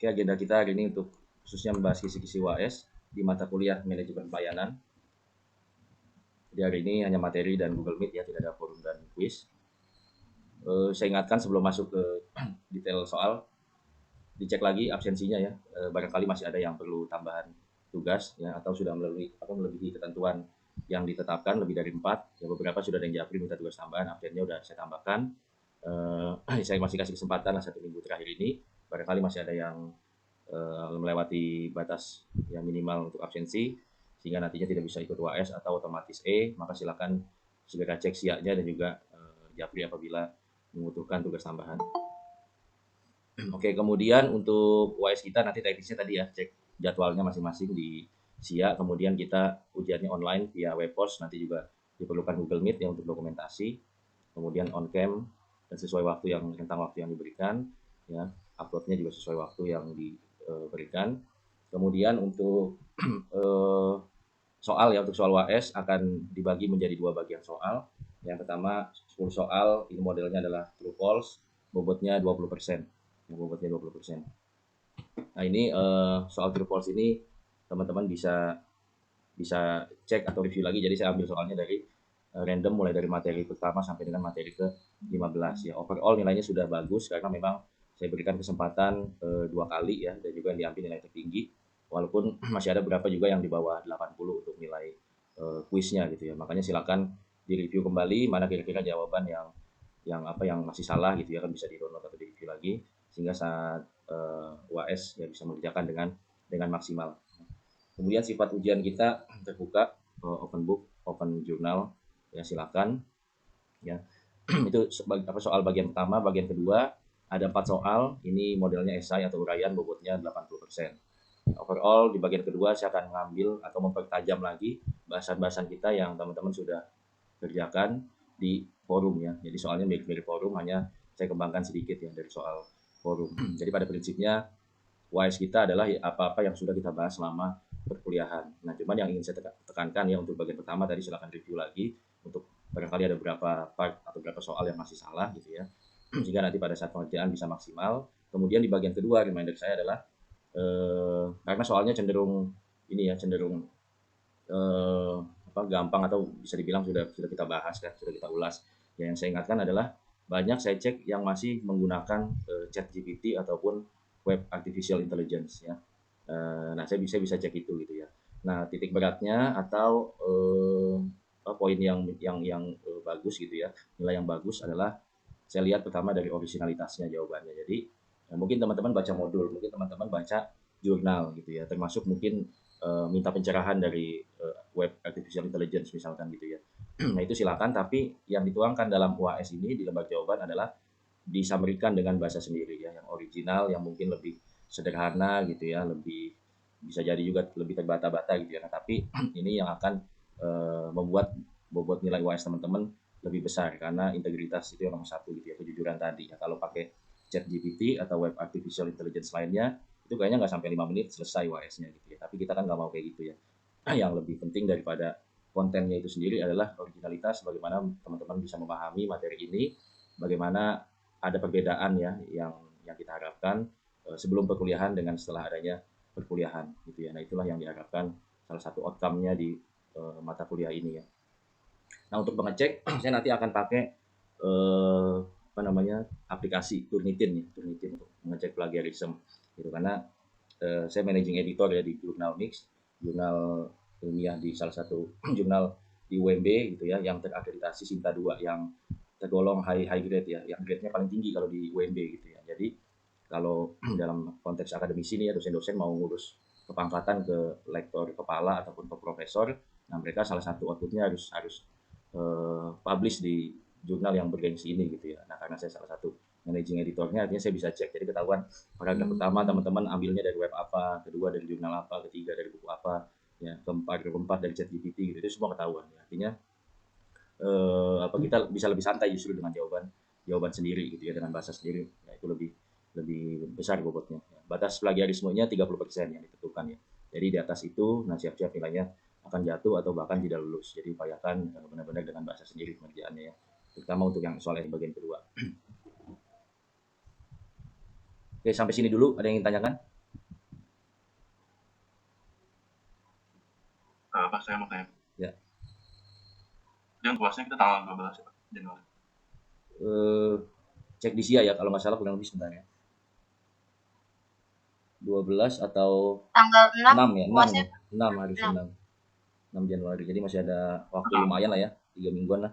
Oke, agenda kita hari ini untuk khususnya membahas kisi-kisi UAS di mata kuliah manajemen pelayanan. Jadi hari ini hanya materi dan Google Meet ya, tidak ada forum dan quiz. Saya ingatkan sebelum masuk ke detail soal, dicek lagi absensinya ya. Barangkali masih ada yang perlu tambahan tugas ya, atau sudah melebihi ketentuan yang ditetapkan lebih dari 4. Ya, beberapa sudah ada yang japri minta tugas tambahan, absennya sudah saya tambahkan. Saya masih kasih kesempatan 1 minggu terakhir ini. Barangkali masih ada yang melewati batas yang minimal untuk absensi sehingga nantinya tidak bisa ikut UAS atau otomatis maka silakan segera cek siaknya dan juga japri apabila membutuhkan tugas tambahan. Oke, kemudian untuk UAS kita nanti teknisnya tadi ya, cek jadwalnya masing-masing di SIA, kemudian kita ujiannya online via web pos, nanti juga diperlukan Google Meet ya untuk dokumentasi, kemudian on cam dan sesuai waktu yang rentang waktu yang diberikan ya, uploadnya juga sesuai waktu yang diberikan. Kemudian untuk soal ya, untuk soal UAS akan dibagi menjadi 2 bagian soal. Yang pertama 10 soal, ini modelnya adalah true false, bobotnya 20%. Bobotnya 20%. Nah, ini soal true false ini teman-teman bisa cek atau review lagi. Jadi saya ambil soalnya dari random mulai dari materi pertama sampai dengan materi ke-15 ya. Overall nilainya sudah bagus karena memang saya berikan kesempatan 2 kali ya, dan juga diambil nilai tertinggi. Walaupun masih ada beberapa juga yang di bawah 80 untuk nilai kuisnya gitu ya. Makanya silakan direview kembali mana kira-kira jawaban yang masih salah gitu ya, kan bisa di-download atau direview lagi sehingga saat UAS ya bisa mengerjakan dengan maksimal. Kemudian sifat ujian kita terbuka, open book, open journal ya, silakan ya. Itu soal bagian pertama. Bagian kedua ada 4 soal, ini modelnya esai atau uraian, bobotnya 80%. Overall di bagian kedua saya akan mengambil atau mempertajam lagi bahasan-bahasan kita yang teman-teman sudah kerjakan di forum ya. Jadi soalnya mirip-mirip forum, hanya saya kembangkan sedikit ya dari soal forum. Jadi pada prinsipnya UAS kita adalah apa-apa yang sudah kita bahas selama perkuliahan. Nah, cuman yang ingin saya tekankan ya, untuk bagian pertama tadi silakan review lagi untuk barangkali ada beberapa part atau beberapa soal yang masih salah gitu ya, sehingga nanti pada saat pengerjaan bisa maksimal. Kemudian di bagian kedua reminder saya adalah karena soalnya cenderung gampang atau bisa dibilang sudah kita bahas kan, sudah kita ulas. Yang saya ingatkan adalah banyak saya cek yang masih menggunakan ChatGPT ataupun web artificial intelligence ya. Nah, saya bisa cek itu gitu ya. Nah, titik beratnya atau poin yang bagus gitu ya, nilai yang bagus adalah saya lihat pertama dari originalitasnya jawabannya. Jadi mungkin teman-teman baca modul, mungkin teman-teman baca jurnal gitu ya, termasuk mungkin minta pencerahan dari web artificial intelligence misalkan gitu ya. Nah, itu silakan, tapi yang dituangkan dalam UAS ini di lembar jawaban adalah disampaikan dengan bahasa sendiri ya, yang original, yang mungkin lebih sederhana gitu ya, lebih bisa jadi juga lebih terbata-bata gitu ya. Nah, tapi ini yang akan membuat bobot nilai UAS teman-teman lebih besar karena integritas itu yang nomor 1 gitu ya, kejujuran tadi ya. Kalau pakai ChatGPT atau web artificial intelligence lainnya itu kayaknya nggak sampai 5 menit selesai UAS-nya gitu ya. Tapi kita kan nggak mau kayak gitu ya. Yang lebih penting daripada kontennya itu sendiri adalah originalitas, bagaimana teman-teman bisa memahami materi ini, bagaimana ada perbedaan ya yang kita harapkan sebelum perkuliahan dengan setelah adanya perkuliahan gitu ya. Nah, itulah yang diharapkan salah satu outcome-nya di mata kuliah ini ya. Nah, untuk mengecek saya nanti akan pakai aplikasi Turnitin ya, Turnitin untuk mengecek plagiarism gitu, karena saya managing editor ya di jurnal Mix, jurnal ilmiah di salah satu jurnal di UMB gitu ya, yang terakreditasi Sinta 2, yang tergolong high grade ya, yang grade-nya paling tinggi kalau di UMB gitu ya. Jadi kalau dalam konteks akademisi ini ya, dosen-dosen mau ngurus kepangkatan ke lektor kepala ataupun ke profesor, nah mereka salah satu outputnya harus publish di jurnal yang bergengsi ini gitu ya. Nah, karena saya salah satu managing editornya, artinya saya bisa cek. Jadi ketahuan paragraf pertama teman-teman ambilnya dari web apa, kedua dari jurnal apa, ketiga dari buku apa, ya, keempat dari ChatGPT gitu. Itu semua ketahuan ya. Artinya kita bisa lebih santai justru dengan jawaban sendiri gitu ya, dengan bahasa sendiri. Ya, itu lebih besar bobotnya. Batas plagiarismenya 30% yang ditentukan ya. Jadi di atas itu, nah siap-siap nilainya akan jatuh atau bahkan tidak lulus. Jadi upayakan benar-benar dengan bahasa sendiri pengerjaannya ya. Terutama untuk yang soal yang bagian kedua. Oke, sampai sini dulu. Ada yang ingin tanyakan? close-nya kita tanggal 12 ya, Pak, Januari. Cek di SIA ya, kalau nggak salah kurang lebih sebentar ya. 12 atau Tanggal 6 6 ya, 6 puasnya ya. 6 harus 6 Januari. Jadi masih ada waktu lumayan lah ya, 3 mingguan lah.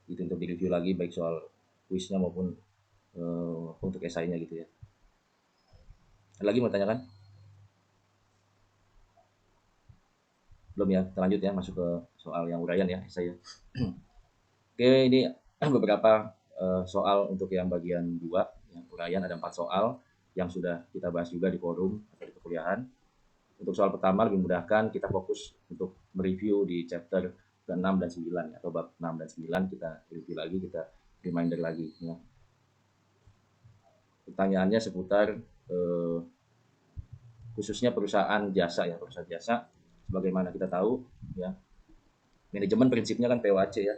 Itu untuk direview lagi baik soal kuisnya maupun untuk esainya gitu ya. Ada lagi mau tanyakan? Belum ya, kita lanjut ya, masuk ke soal yang uraian ya, esai ya. Oke, ini beberapa soal untuk yang bagian 2, yang uraian ada 4 soal yang sudah kita bahas juga di forum atau di perkuliahan. Untuk soal pertama lebih memudahkan, kita fokus untuk mereview di chapter ke-6 dan 9 atau bab 6 dan 9 kita review lagi, kita reminder lagi ya. Pertanyaannya seputar khususnya perusahaan jasa ya, perusahaan jasa sebagaimana kita tahu ya. Manajemen prinsipnya kan POAC ya,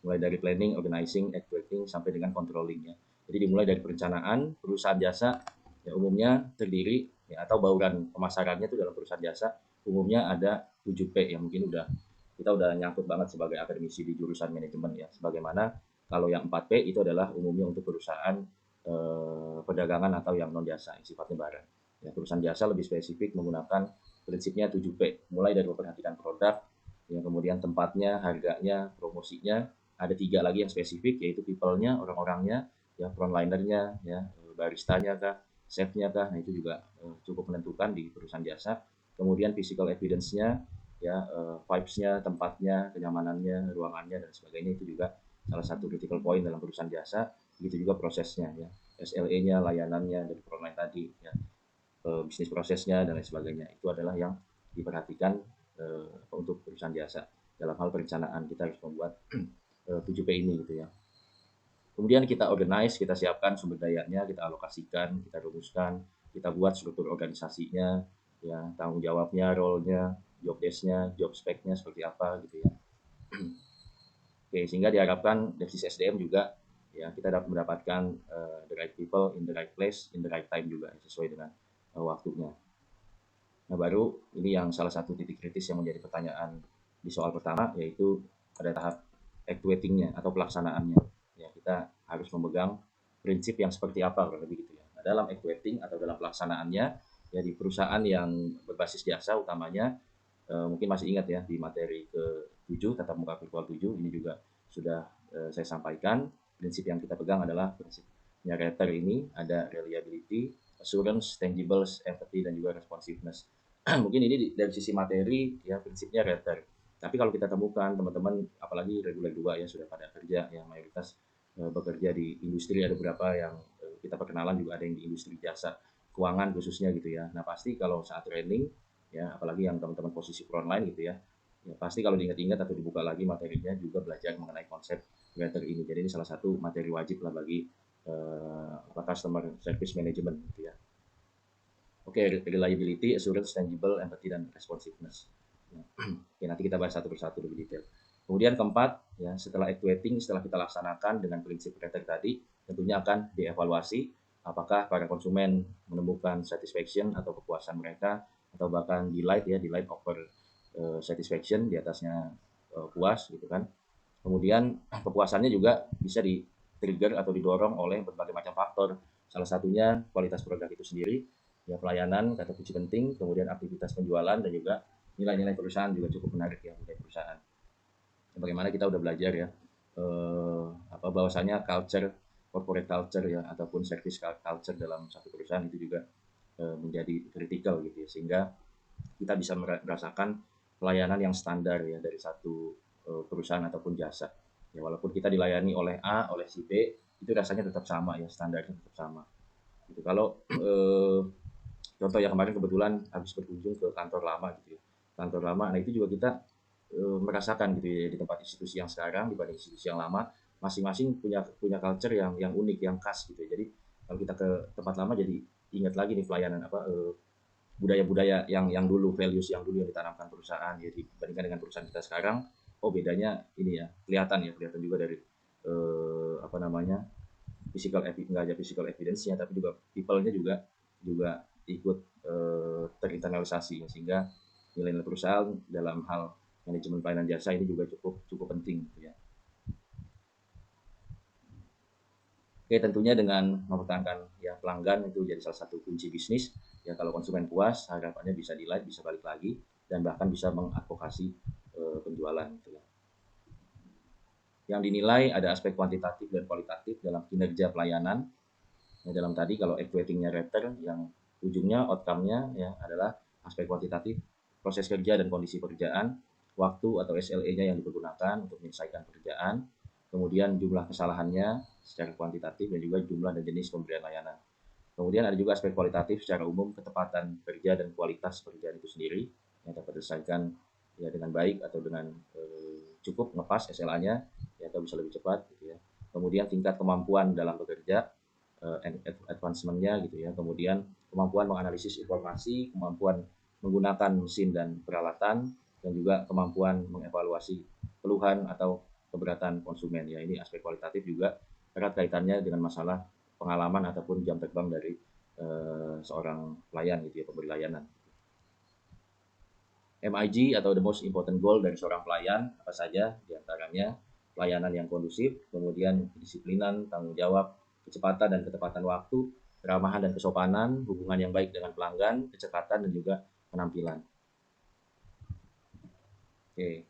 mulai dari planning, organizing, actuating sampai dengan controlling ya. Jadi dimulai dari perencanaan. Perusahaan jasa ya umumnya terdiri ya, atau bauran pemasarannya itu dalam perusahaan jasa umumnya ada 7P ya, mungkin kita udah nyangkut banget sebagai akademisi di jurusan manajemen ya. Sebagaimana kalau yang 4P itu adalah umumnya untuk perusahaan perdagangan atau yang non jasa yang sifatnya barang. Ya, perusahaan jasa lebih spesifik menggunakan prinsipnya 7P, mulai dari memperhatikan produk, ya, kemudian tempatnya, harganya, promosinya. Ada 3 lagi yang spesifik, yaitu people-nya, orang-orangnya, ya, frontlinernya, ya, baristanya kah, chef-nya kah, nah itu juga cukup menentukan di perusahaan jasa. Kemudian physical evidence-nya, ya, vibes-nya, tempatnya, kenyamanannya, ruangannya dan sebagainya itu juga salah satu critical point dalam perusahaan jasa. Begitu juga prosesnya, ya, SLA-nya, layanannya dari frontline tadi, ya, bisnis prosesnya dan lain sebagainya. Itu adalah yang diperhatikan untuk perusahaan jasa. Dalam hal perencanaan kita harus membuat 7P ini gitu ya. Kemudian kita organize, kita siapkan sumber dayanya, kita alokasikan, kita rumuskan, kita buat struktur organisasinya, ya, tanggung jawabnya, role-nya, job desk-nya, job spec-nya seperti apa gitu ya. Oke, sehingga diharapkan dari sisi SDM juga ya kita dapat mendapatkan the right people in the right place in the right time juga sesuai dengan waktunya. Nah, baru ini yang salah satu titik kritis yang menjadi pertanyaan di soal pertama, yaitu pada tahap actuating-nya atau pelaksanaannya. Ya, kita harus memegang prinsip yang seperti apa kurang lebih gitu ya. Nah, dalam actuating atau dalam pelaksanaannya ya di perusahaan yang berbasis jasa utamanya mungkin masih ingat ya di materi ke-7 tatap muka virtual 7 ini juga sudah saya sampaikan. Prinsip yang kita pegang adalah prinsipnya RETER ini, ada reliability, assurance, tangibles, empathy dan juga responsiveness. Mungkin ini dari sisi materi ya prinsipnya RETER. Tapi kalau kita temukan teman-teman apalagi reguler 2 ya sudah pada kerja yang mayoritas bekerja di industri, ada beberapa yang kita perkenalan juga ada yang di industri jasa keuangan khususnya gitu ya. Nah, pasti kalau saat training ya apalagi yang teman-teman posisi frontline gitu ya. Ya pasti kalau diingat-ingat atau dibuka lagi materinya juga belajar mengenai konsep RETER ini. Jadi ini salah satu materi wajib lah bagi customer service management gitu ya. Oke, reliability, assurance, tangible, empathy, dan responsiveness. Oke, nanti kita bahas satu persatu lebih detail. Kemudian keempat, ya setelah actuating, setelah kita laksanakan dengan prinsip RETER tadi, tentunya akan dievaluasi apakah para konsumen menemukan satisfaction atau kepuasan mereka, atau bahkan delight over satisfaction, di atasnya puas gitu kan. Kemudian kepuasannya juga bisa di-trigger atau didorong oleh berbagai macam faktor. Salah satunya kualitas produk itu sendiri, ya pelayanan, kata kunci penting, kemudian aktivitas penjualan dan juga nilai-nilai perusahaan juga cukup menarik ya nilai perusahaan. Bagaimana kita udah belajar ya bahwasanya corporate culture ya ataupun service culture dalam satu perusahaan itu juga menjadi kritikal gitu ya, sehingga kita bisa merasakan pelayanan yang standar ya dari satu perusahaan ataupun jasa. Ya walaupun kita dilayani oleh A, oleh si B, itu rasanya tetap sama ya, standarnya tetap sama. Gitu. Kalau contoh ya kemarin kebetulan habis berkunjung ke kantor lama gitu ya. Kantor lama, nah itu juga kita merasakan gitu ya di tempat institusi yang sekarang dibanding institusi yang lama, masing-masing punya culture yang unik, yang khas gitu ya. Jadi kalau kita ke tempat lama jadi ingat lagi nih pelayanan budaya-budaya yang dulu, values yang dulu yang ditanamkan perusahaan ya dibandingkan dengan perusahaan kita sekarang. Oh bedanya ini ya kelihatan juga dari nggak aja physical evidence-nya tapi juga people-nya juga ikut terinternalisasi sehingga nilai-nilai perusahaan dalam hal manajemen pelayanan jasa ini juga cukup penting gitu ya. Oke, tentunya dengan mempertahankan ya pelanggan itu jadi salah satu kunci bisnis. Ya kalau konsumen puas, harapannya bisa dilihat, bisa balik lagi, dan bahkan bisa mengadvokasi penjualan gitu ya. Yang dinilai ada aspek kuantitatif dan kualitatif dalam kinerja pelayanan. Nah, dalam tadi kalau equating-nya return, yang ujungnya outcome-nya ya adalah aspek kuantitatif, proses kerja dan kondisi pekerjaan, waktu atau SLA-nya yang dipergunakan untuk menyelesaikan pekerjaan, kemudian jumlah kesalahannya secara kuantitatif, dan juga jumlah dan jenis pemberian layanan. Kemudian ada juga aspek kualitatif secara umum, ketepatan kerja dan kualitas pekerjaan itu sendiri yang dapat diselesaikan ya dengan baik atau dengan cukup ngepas SLA-nya ya, atau bisa lebih cepat gitu ya. Kemudian tingkat kemampuan dalam bekerja, advancement-nya gitu ya. Kemudian kemampuan menganalisis informasi, kemampuan menggunakan mesin dan peralatan, dan juga kemampuan mengevaluasi keluhan atau keberatan konsumen ya. Ini aspek kualitatif juga erat kaitannya dengan masalah pengalaman ataupun jam terbang dari seorang pelayan gitu ya, pemberi layanan. MIG atau the most important goal dari seorang pelayan apa saja? Diantaranya pelayanan yang kondusif, kemudian kedisiplinan, tanggung jawab, kecepatan dan ketepatan waktu, keramahan dan kesopanan, hubungan yang baik dengan pelanggan, kecepatan dan juga penampilan. Oke,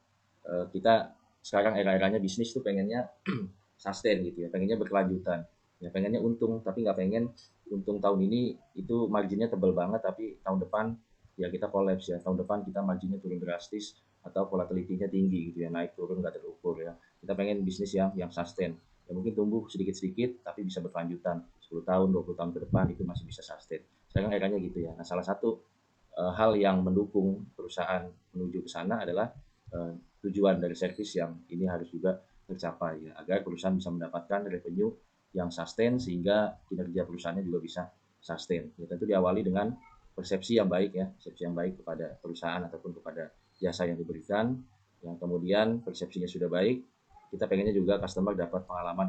kita sekarang era-eranya bisnis tuh pengennya sustain gitu ya, pengennya berkelanjutan. Ya pengennya untung, tapi nggak pengen untung tahun ini itu marginnya tebal banget, tapi tahun depan ya kita kolaps ya, tahun depan kita marginnya turun drastis atau volatility-nya tinggi gitu ya, naik turun nggak terukur ya. Kita pengen bisnis yang sustain. Ya mungkin tumbuh sedikit-sedikit tapi bisa berkelanjutan 10 tahun, 20 tahun ke depan itu masih bisa sustain. Sekarang eranya gitu ya. Nah, salah satu hal yang mendukung perusahaan menuju ke sana adalah uh, tujuan dari servis yang ini harus juga tercapai ya, agar perusahaan bisa mendapatkan revenue yang sustain sehingga kinerja perusahaannya juga bisa sustain. Ya, tentu diawali dengan persepsi yang baik ya, persepsi yang baik kepada perusahaan ataupun kepada jasa yang diberikan. Yang kemudian persepsinya sudah baik, kita pengennya juga customer dapat pengalaman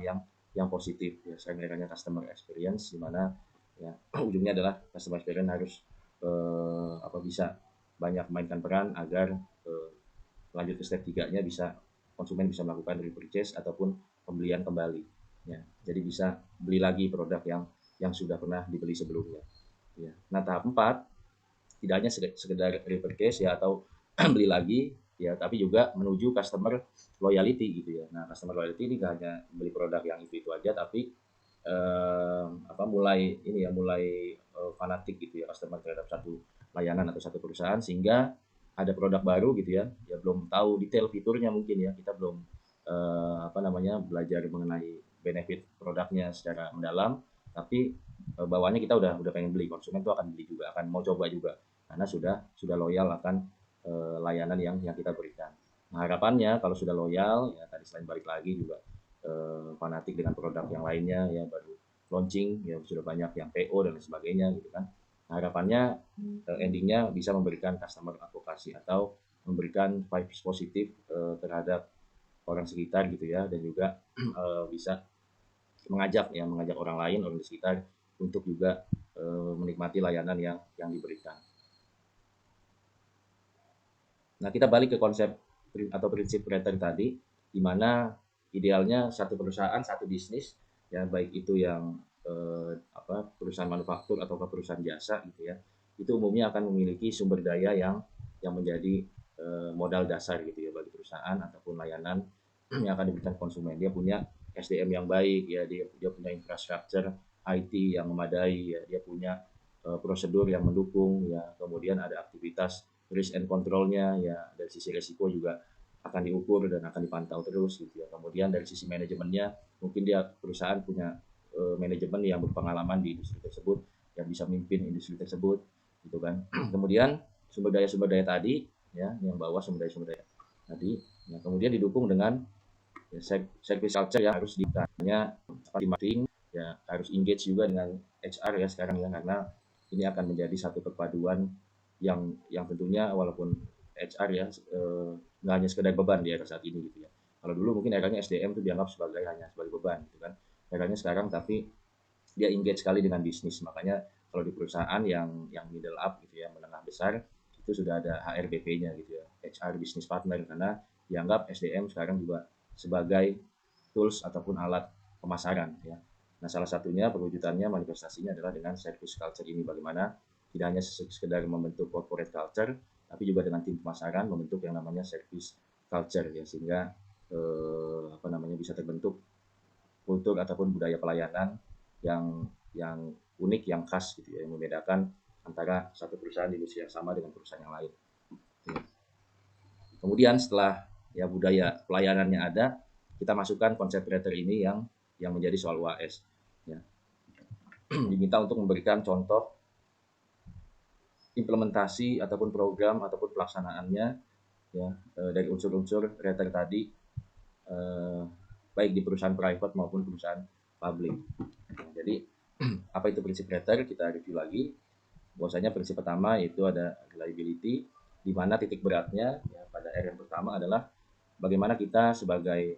yang positif ya. Sekarang eranya customer experience di mana ya ujungnya adalah customer experience harus bisa banyak mainkan peran agar lanjut ke step 3-nya bisa konsumen bisa melakukan repurchase ataupun pembelian kembali ya. Jadi bisa beli lagi produk yang sudah pernah dibeli sebelumnya ya. Nah, tahap 4 tidak hanya sekedar repurchase ya atau beli lagi ya, tapi juga menuju customer loyalty gitu ya. Nah, customer loyalty ini gak hanya beli produk yang itu aja, tapi mulai fanatik gitu ya customer terhadap satu layanan atau satu perusahaan, sehingga ada produk baru gitu ya, ya belum tahu detail fiturnya mungkin ya, kita belum belajar mengenai benefit produknya secara mendalam, tapi bawahnya kita udah pengen beli, konsumen tuh akan beli juga, akan mau coba juga karena sudah loyal akan layanan yang kita berikan. Nah, harapannya kalau sudah loyal ya tadi, selain balik lagi juga fanatik dengan produk yang lainnya ya, baru launching ya sudah banyak yang PO dan lain sebagainya gitu kan. Nah, harapannya endingnya bisa memberikan customer advokasi atau memberikan vibes positif terhadap orang sekitar gitu ya, dan juga bisa mengajak orang lain, orang di sekitar untuk juga menikmati layanan yang diberikan. Nah, kita balik ke konsep atau prinsip return tadi, di mana idealnya satu perusahaan, satu bisnis ya, baik itu yang perusahaan manufaktur atau perusahaan jasa gitu ya, itu umumnya akan memiliki sumber daya yang menjadi modal dasar gitu ya bagi perusahaan ataupun layanan yang akan diberikan konsumen. Dia punya SDM yang baik ya, dia punya infrastruktur IT yang memadai ya, dia punya prosedur yang mendukung ya, kemudian ada aktivitas risk and controlnya ya, dari sisi risiko juga akan diukur dan akan dipantau terus gitu ya. Kemudian dari sisi manajemennya, mungkin dia perusahaan punya manajemen yang berpengalaman di industri tersebut, yang bisa memimpin industri tersebut gitu kan. Kemudian sumber daya tadi ya, yang bawah sumber daya tadi ya, kemudian didukung dengan ya, service culture yang harus ditanya di marketing ya, harus engage juga dengan HR ya sekarang ya, karena ini akan menjadi satu perpaduan yang tentunya walaupun HR ya nggak hanya sekedar beban di era saat ini gitu ya. Kalau dulu mungkin eranya SDM itu dianggap hanya sebagai beban gitu kan. Eranya sekarang tapi dia engage sekali dengan bisnis. Makanya kalau di perusahaan yang middle up gitu ya, menengah besar, itu sudah ada HRBP-nya gitu ya, HR business partner, karena dianggap SDM sekarang juga sebagai tools ataupun alat pemasaran ya. Nah, salah satunya perwujudannya manifestasinya adalah dengan service culture ini, bagaimana tidak hanya sekedar membentuk corporate culture, tapi juga dengan tim pemasaran membentuk yang namanya service culture ya, sehingga bisa terbentuk kultur ataupun budaya pelayanan yang unik, yang khas gitu ya, yang membedakan antara satu perusahaan di industri yang sama dengan perusahaan yang lain. Kemudian setelah ya budaya pelayanannya ada, kita masukkan konsep Prater ini yang menjadi soal UAS. Ya. Diminta untuk memberikan contoh implementasi ataupun program ataupun pelaksanaannya ya dari unsur-unsur Prater tadi, baik di perusahaan private maupun perusahaan publik. Jadi apa itu prinsip Prater? Kita review lagi. Bahwasanya prinsip pertama itu ada reliability, di mana titik beratnya ya, pada R yang pertama adalah bagaimana kita sebagai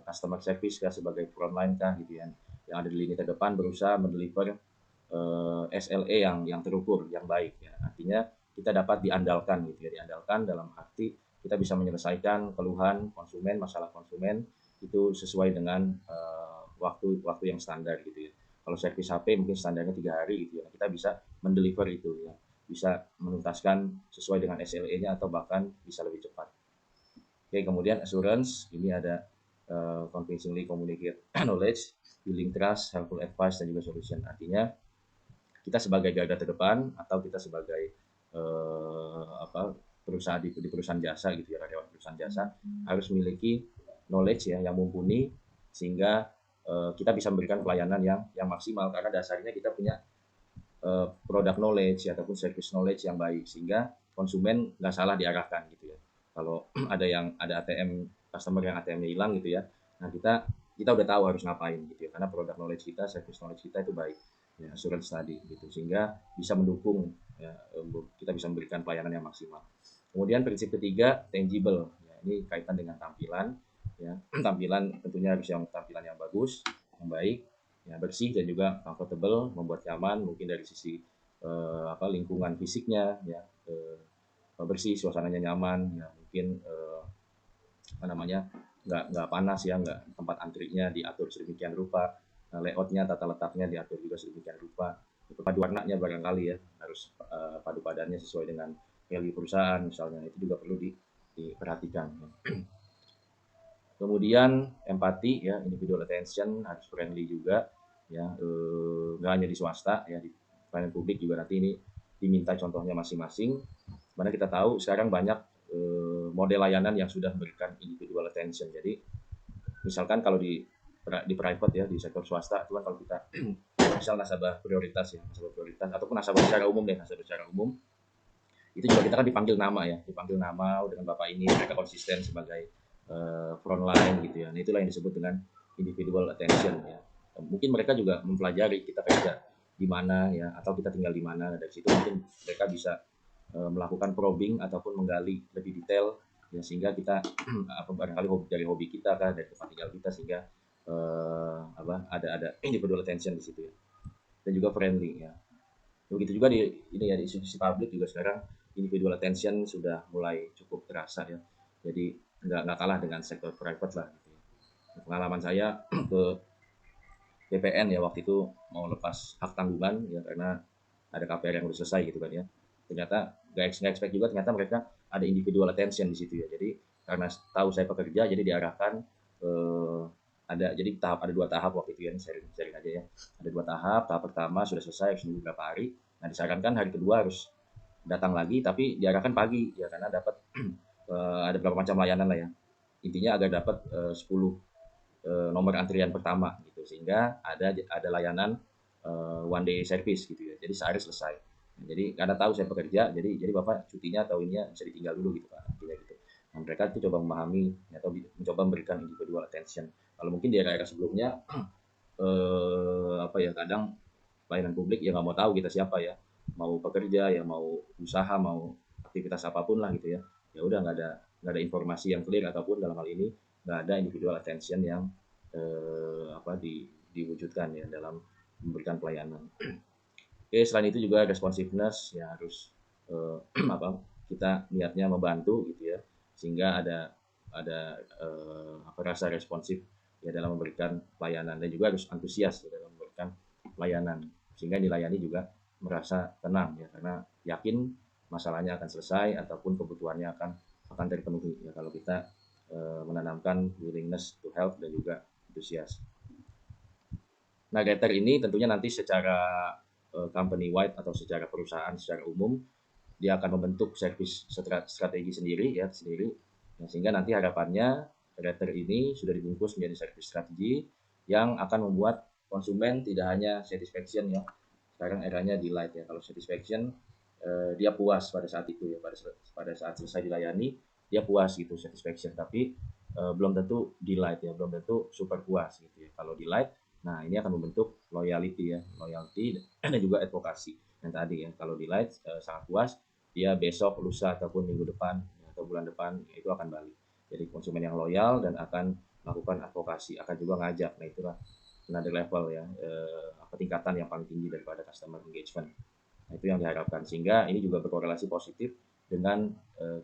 customer service kah, sebagai frontline kah gitu ya, yang ada di lini terdepan berusaha mendeliver SLA yang terukur, yang baik ya. Artinya kita dapat diandalkan gitu ya, diandalkan dalam arti kita bisa menyelesaikan keluhan konsumen, masalah konsumen itu sesuai dengan waktu yang standar gitu ya. Kalau servis HP mungkin standarnya 3 hari gitu ya, kita bisa mendeliver itu ya, bisa menuntaskan sesuai dengan SLA-nya atau bahkan bisa lebih cepat. Oke, kemudian assurance, ini ada convincingly communicate knowledge, building trust, helpful advice, dan juga solution. Artinya kita sebagai garda terdepan atau kita sebagai perusahaan di perusahaan jasa gitu ya, karyawan perusahaan jasa harus memiliki knowledge ya yang mumpuni, sehingga kita bisa memberikan pelayanan yang maksimal karena dasarnya kita punya product knowledge ya, ataupun service knowledge yang baik, sehingga konsumen nggak salah diarahkan gitu ya. Kalau ada ATM customer yang ATM-nya hilang gitu ya, nah kita udah tahu harus ngapain gitu ya, karena product knowledge kita, service knowledge kita itu baik ya, assurance tadi gitu, sehingga bisa mendukung ya, kita bisa memberikan pelayanan yang maksimal. Kemudian prinsip ketiga tangible ya, ini kaitan dengan tampilan ya. Tampilan tentunya harus tampilan yang bagus, yang baik ya, bersih dan juga comfortable, membuat nyaman, mungkin dari sisi lingkungan fisiknya ya, bersih, suasananya nyaman ya, mungkin nggak panas ya, nggak, tempat antrinya diatur sedemikian rupa, layoutnya, tata letaknya diatur juga sedemikian rupa, padu warnanya barangkali ya harus padu padannya sesuai dengan value perusahaan misalnya, itu juga perlu diperhatikan ya. Kemudian empati ya, individual attention, harus friendly juga ya, nggak hanya di swasta ya, di pelayanan publik juga nanti ini diminta contohnya masing-masing. Mana kita tahu sekarang banyak model layanan yang sudah memberikan individual attention. Jadi misalkan kalau di private ya, di sektor swasta itu kan, kalau kita misal nasabah prioritas ya, nasabah prioritas ataupun nasabah secara umum deh, nasabah secara umum itu juga kita kan dipanggil nama ya, dipanggil nama dengan bapak ini, mereka konsisten sebagai frontline gitu ya. Nah, itulah yang disebut dengan individual attention ya. Mungkin mereka juga mempelajari kita kerja di mana ya, atau kita tinggal di mana. Dari situ mungkin mereka bisa melakukan probing ataupun menggali lebih detail ya, sehingga kita barangkali dari hobi kita kan, dari tempat tinggal kita, sehingga ada individual attention di situ ya. Dan juga friendly ya. Begitu juga di institusi publik juga sekarang individual attention sudah mulai cukup terasa ya. Jadi nggak kalah dengan sektor private lah gitu ya. Pengalaman saya ke BPN ya, waktu itu mau lepas hak tanggungan ya, karena ada KPR yang udah selesai gitu kan ya. Ternyata nggak expect juga, ternyata mereka ada individual attention di situ ya. Jadi karena tahu saya pekerja, jadi diarahkan ada 2 tahap waktu itu ya, sharing aja ya. Ada 2 tahap. Tahap pertama sudah selesai, harus nunggu berapa hari. Nah, disarankan hari kedua harus datang lagi, tapi diarahkan pagi ya, karena dapat ada beberapa macam layanan lah ya. Intinya agar dapat 10 nomor antrian pertama gitu, sehingga ada layanan one day service gitu ya. Jadi sehari selesai. Jadi karena tahu saya pekerja, jadi Bapak cutinya atau ininya bisa ditinggal dulu gitu Pak. Gitu. Nah, mereka itu coba memahami atau mencoba memberikan individual attention. Kalau mungkin di era-era sebelumnya kadang pelayanan publik ya nggak mau tahu kita siapa ya, mau pekerja ya, mau usaha, mau aktivitas apapun lah gitu ya, ya udah nggak ada informasi yang clear, ataupun dalam hal ini nggak ada individual attention yang diwujudkan ya dalam memberikan pelayanan. Oke, selain itu juga responsiveness ya, harus kita niatnya membantu gitu ya, sehingga ada rasa responsif ya dalam memberikan pelayanan, dan juga harus antusias ya dalam memberikan pelayanan, sehingga dilayani juga merasa tenang ya, karena yakin masalahnya akan selesai ataupun kebutuhannya akan terpenuhi ya kalau kita menanamkan willingness to help dan juga antusias. Nah, Gator ini tentunya nanti secara company wide atau secara perusahaan secara umum dia akan membentuk service strategi sendiri ya sendiri. Nah, sehingga nanti harapannya Gator ini sudah dibungkus menjadi service strategi yang akan membuat konsumen tidak hanya satisfaction ya. Sekarang eranya delight ya. Kalau satisfaction dia puas pada saat itu ya, pada saat selesai dilayani dia puas gitu satisfaction, tapi belum tentu delight ya, belum tentu super puas gitu ya. Kalau delight, nah ini akan membentuk loyalty ya, loyalty dan juga advokasi yang tadi ya. Kalau delight sangat puas, dia besok, lusa ataupun minggu depan atau bulan depan itu akan balik. Jadi konsumen yang loyal dan akan melakukan advokasi, akan juga ngajak. Nah itulah another level ya, tingkatan yang paling tinggi daripada customer engagement. Nah, itu yang diharapkan, sehingga ini juga berkorelasi positif dengan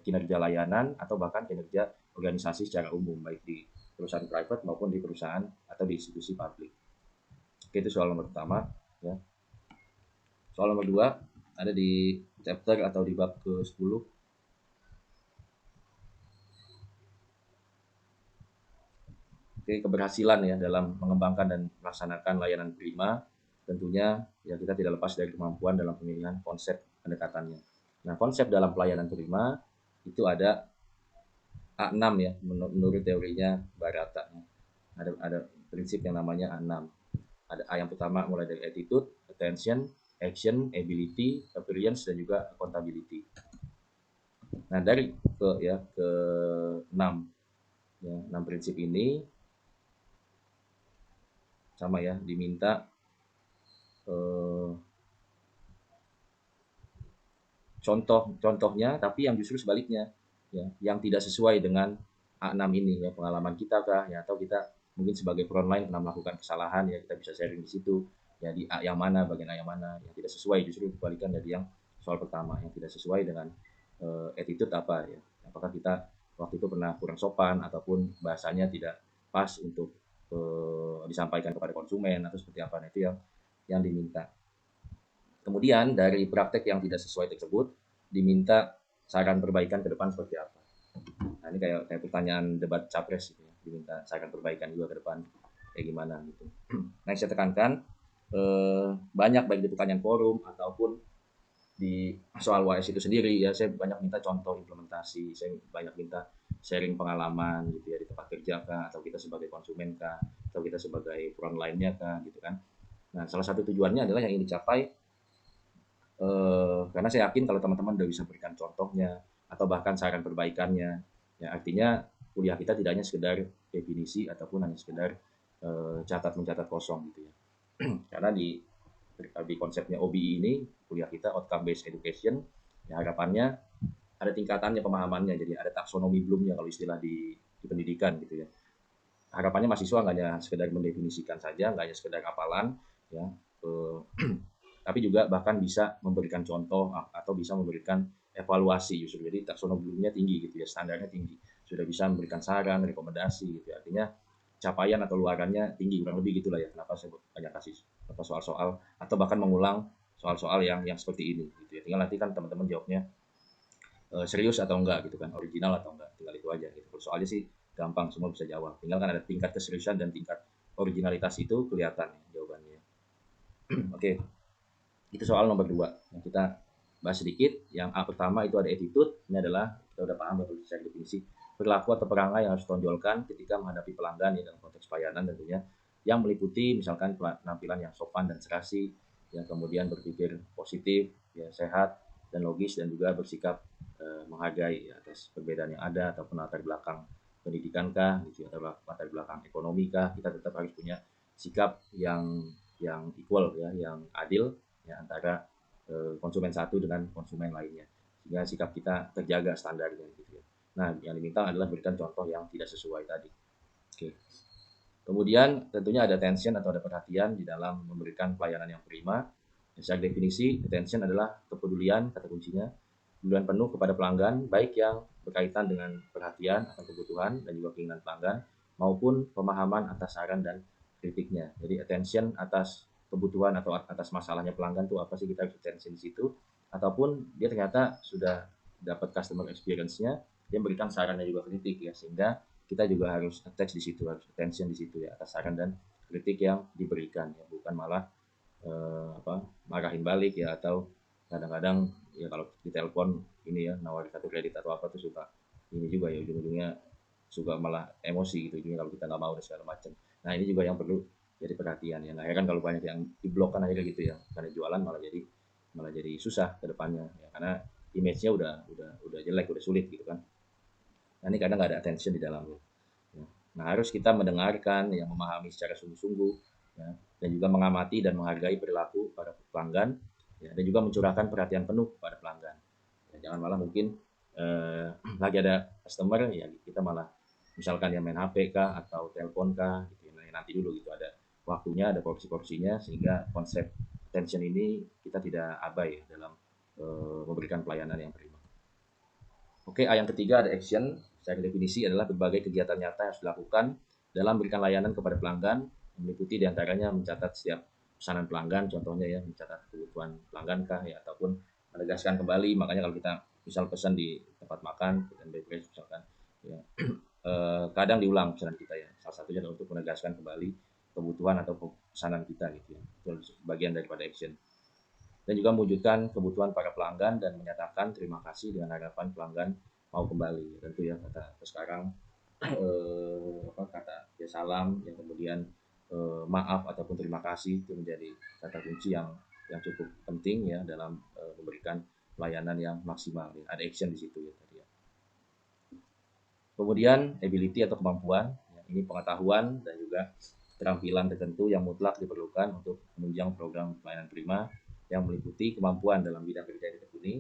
kinerja layanan atau bahkan kinerja organisasi secara umum, baik di perusahaan private maupun di perusahaan atau di institusi publik. Oke, itu soal nomor pertama ya. Soal nomor 2 ada di chapter atau di bab ke-10. Oke, keberhasilan ya dalam mengembangkan dan melaksanakan layanan prima tentunya ya kita tidak lepas dari kemampuan dalam pemilihan konsep pendekatannya. Nah, konsep dalam pelayanan prima itu ada A6 ya, menurut teorinya Barata. Ada prinsip yang namanya A6. Ada A yang pertama mulai dari attitude, attention, action, ability, appearance, dan juga accountability. Nah, dari ke 6 ya, 6 prinsip ini sama ya, diminta contohnya, tapi yang justru sebaliknya ya, yang tidak sesuai dengan A6 ini ya, pengalaman kita kah ya, atau kita mungkin sebagai frontline pernah melakukan kesalahan ya, kita bisa sharing di situ ya, di A yang mana, bagian A yang mana yang tidak sesuai, justru kebalikan dari yang soal pertama yang tidak sesuai dengan attitude apa ya, apakah kita waktu itu pernah kurang sopan ataupun bahasanya tidak pas untuk disampaikan kepada konsumen atau seperti apa. Nah, itu yang diminta. Kemudian dari praktek yang tidak sesuai tersebut diminta saran perbaikan ke depan seperti apa. Nah, ini kayak pertanyaan debat capres gitu ya, diminta saran perbaikan juga ke depan kayak gimana gitu. Nah, yang saya tekankan banyak baik di pertanyaan forum ataupun di soal WS itu sendiri ya, saya banyak minta contoh implementasi, saya banyak minta sharing pengalaman gitu ya, di tempat kerja kah, atau kita sebagai konsumen kah, atau kita sebagai frontline-nya kah gitu kan. Nah, salah satu tujuannya adalah yang ingin dicapai karena saya yakin kalau teman-teman udah bisa berikan contohnya atau bahkan saran perbaikannya, ya artinya kuliah kita tidak hanya sekedar definisi ataupun hanya sekedar catat mencatat kosong gitu ya. Karena di konsepnya OBE ini, kuliah kita outcome based education, ya harapannya ada tingkatannya pemahamannya, jadi ada taksonomi bloomnya kalau istilah di pendidikan gitu ya. Harapannya mahasiswa nggak hanya sekedar mendefinisikan saja, nggak hanya sekedar hafalan ya, tapi juga bahkan bisa memberikan contoh atau bisa memberikan evaluasi justru. Jadi taksonominya tinggi gitu ya, standarnya tinggi. Sudah bisa memberikan saran, rekomendasi gitu ya. Artinya capaian atau luarannya tinggi, kurang lebih gitulah ya. Kenapa saya banyak kasih soal-soal atau bahkan mengulang soal-soal yang seperti ini gitu ya. Tinggal nanti kan teman-teman jawabnya serius atau enggak gitu kan, original atau enggak. Tinggal itu aja gitu. Soalnya sih gampang, semua bisa jawab. Tinggal kan ada tingkat keseriusan dan tingkat originalitas itu kelihatan ya, jawabannya. Oke. Itu soal nomor 2 yang kita bahas sedikit. Yang A pertama itu ada attitude. Ini adalah kita udah paham ya secara definisi, perilaku atau perangai yang harus ditonjolkan ketika menghadapi pelanggan ya, dalam konteks pelayanan tentunya, yang meliputi misalkan penampilan yang sopan dan serasi, yang kemudian berpikir positif, ya sehat dan logis, dan juga bersikap menghargai ya, atas perbedaan yang ada ataupun latar belakang pendidikan kah gitu, atau latar belakang ekonomi kah, kita tetap harus punya sikap yang equal ya, yang adil ya, antara konsumen satu dengan konsumen lainnya, sehingga sikap kita terjaga standarnya gitu ya. Nah, yang diminta adalah berikan contoh yang tidak sesuai tadi. Oke. Kemudian tentunya ada attention atau ada perhatian di dalam memberikan pelayanan yang prima. Secara definisi, attention adalah kepedulian, kata kuncinya, kepedulian penuh kepada pelanggan, baik yang berkaitan dengan perhatian atau kebutuhan dan juga keinginan pelanggan, maupun pemahaman atas saran dan kritiknya. Jadi attention atas kebutuhan atau atas masalahnya pelanggan tuh apa sih, kita harus attention di situ. Ataupun dia ternyata sudah dapat customer experience-nya, dia memberikan sarannya juga kritik ya, sehingga kita juga harus attach di situ, harus attention di situ ya atas saran dan kritik yang diberikan ya, bukan malah marahin balik ya, atau kadang-kadang ya kalau di telepon ini ya nawarin kartu kredit atau apa tuh suka ini juga ya, ujung-ujungnya suka malah emosi gitu ujungnya kalau kita nggak mau dan segala macam. Nah ini juga yang perlu jadi perhatian ya. Nah kan kalau banyak yang diblok kan akhirnya gitu ya, karena jualan malah jadi susah ke depannya ya, karena image-nya udah jelek, udah sulit gitu kan. Nah ini kadang nggak ada attention di dalamnya. Ya. Nah harus kita mendengarkan, yang memahami secara sungguh-sungguh, ya, dan juga mengamati dan menghargai perilaku para pelanggan, ya, dan juga mencurahkan perhatian penuh pada pelanggan. Ya, jangan malah mungkin lagi ada customer ya kita malah misalkan yang main HP kah atau telepon kah gitu, nah, nanti dulu gitu, ada waktunya, ada porsi-porsinya, sehingga konsep attention ini kita tidak abai ya, dalam memberikan pelayanan yang prima. Oke, yang ketiga ada action. Secara definisi adalah berbagai kegiatan nyata yang harus dilakukan dalam memberikan layanan kepada pelanggan, meliputi diantaranya mencatat setiap pesanan pelanggan, contohnya ya mencatat kebutuhan pelanggan kah ya, ataupun menegaskan kembali. Makanya kalau kita misal pesan di tempat makan dan beverage misalkan ya, kadang diulang pesanan kita ya. Salah satunya adalah untuk menegaskan kembali kebutuhan atau pesanan kita gitu ya. Itu bagian daripada action. Dan juga mewujudkan kebutuhan para pelanggan dan menyatakan terima kasih dengan harapan pelanggan mau kembali. Tentu ya kata sekarang kata ya salam, yang kemudian maaf ataupun terima kasih itu menjadi kata kunci yang cukup penting ya dalam memberikan pelayanan yang maksimal. Ya. Ada action di situ ya tadi ya. Kemudian ability atau kemampuan, ya, ini pengetahuan dan juga keterampilan tertentu yang mutlak diperlukan untuk menunjang program pelayanan prima, yang meliputi kemampuan dalam bidang kerja yang ditekuni,